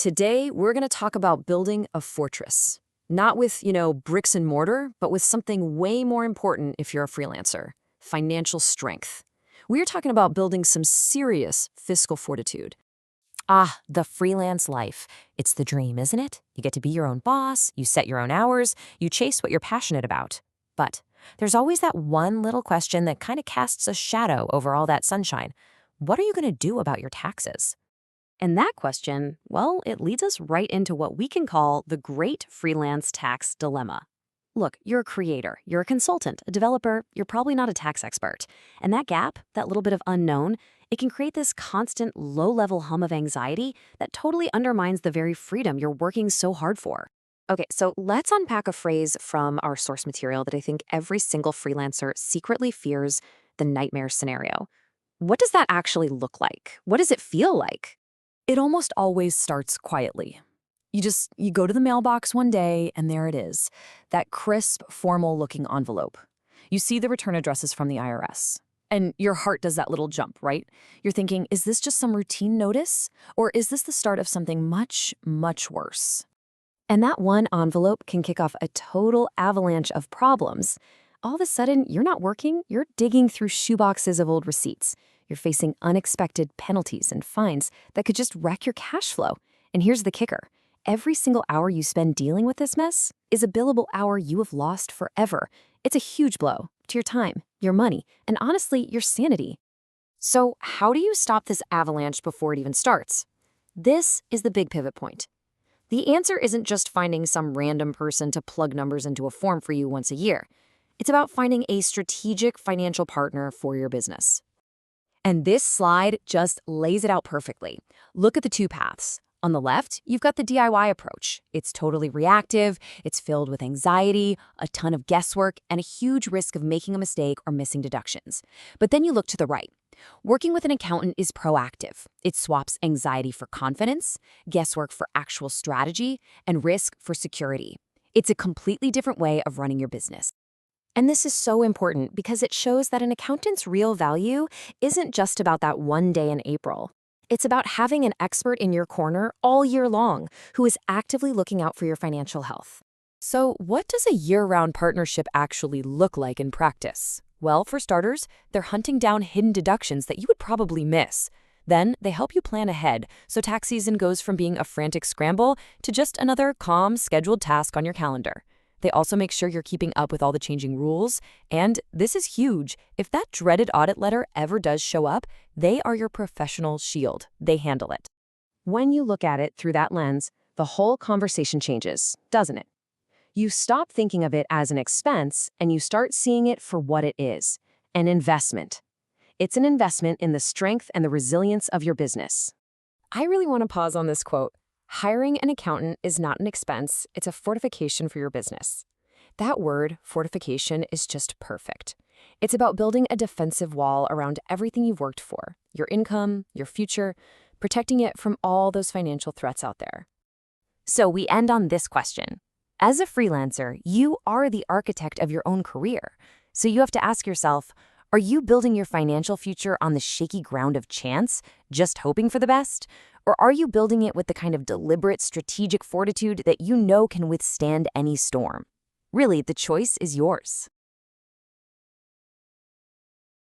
Today, we're going to talk about building a fortress. Not with, bricks and mortar, but with something way more important if you're a freelancer: financial strength. We're talking about building some serious fiscal fortitude. Ah, the freelance life. It's the dream, isn't it? You get to be your own boss, you set your own hours, you chase what you're passionate about. But there's always that one little question that kind of casts a shadow over all that sunshine. What are you going to do about your taxes? And that question, well, it leads us right into what we can call the great freelance tax dilemma. Look, you're a creator, you're a consultant, a developer, you're probably not a tax expert. And that gap, that little bit of unknown, it can create this constant low-level hum of anxiety that totally undermines the very freedom you're working so hard for. Okay, so let's unpack a phrase from our source material that I think every single freelancer secretly fears: the nightmare scenario. What does that actually look like? What does it feel like? It almost always starts quietly. You go to the mailbox one day, and there it is, that crisp, formal-looking envelope. You see the return addresses from the IRS. And your heart does that little jump, right? You're thinking, is this just some routine notice? Or is this the start of something much, much worse? And that one envelope can kick off a total avalanche of problems. All of a sudden, you're not working, you're digging through shoeboxes of old receipts. You're facing unexpected penalties and fines that could just wreck your cash flow. And here's the kicker: every single hour you spend dealing with this mess is a billable hour you have lost forever. It's a huge blow to your time, your money, and honestly, your sanity. So how do you stop this avalanche before it even starts? This is the big pivot point. The answer isn't just finding some random person to plug numbers into a form for you once a year. It's about finding a strategic financial partner for your business. And this slide just lays it out perfectly. Look at the two paths. On the left, you've got the DIY approach. It's totally reactive, it's filled with anxiety, a ton of guesswork, and a huge risk of making a mistake or missing deductions. But then you look to the right. Working with an accountant is proactive. It swaps anxiety for confidence, guesswork for actual strategy, and risk for security. It's a completely different way of running your business. And this is so important because it shows that an accountant's real value isn't just about that one day in April. It's about having an expert in your corner all year long who is actively looking out for your financial health. So what does a year-round partnership actually look like in practice? Well, for starters, they're hunting down hidden deductions that you would probably miss. Then they help you plan ahead, so tax season goes from being a frantic scramble to just another calm, scheduled task on your calendar. They also make sure you're keeping up with all the changing rules. And this is huge: if that dreaded audit letter ever does show up, they are your professional shield. They handle it. When you look at it through that lens, the whole conversation changes, doesn't it? You stop thinking of it as an expense and you start seeing it for what it is: an investment. It's an investment in the strength and the resilience of your business. I really want to pause on this quote. Hiring an accountant is not an expense, it's a fortification for your business. That word, fortification, is just perfect. It's about building a defensive wall around everything you've worked for: your income, your future, protecting it from all those financial threats out there. So we end on this question. As a freelancer, you are the architect of your own career. So you have to ask yourself, are you building your financial future on the shaky ground of chance, just hoping for the best? Or are you building it with the kind of deliberate, strategic fortitude that you know can withstand any storm? Really, the choice is yours.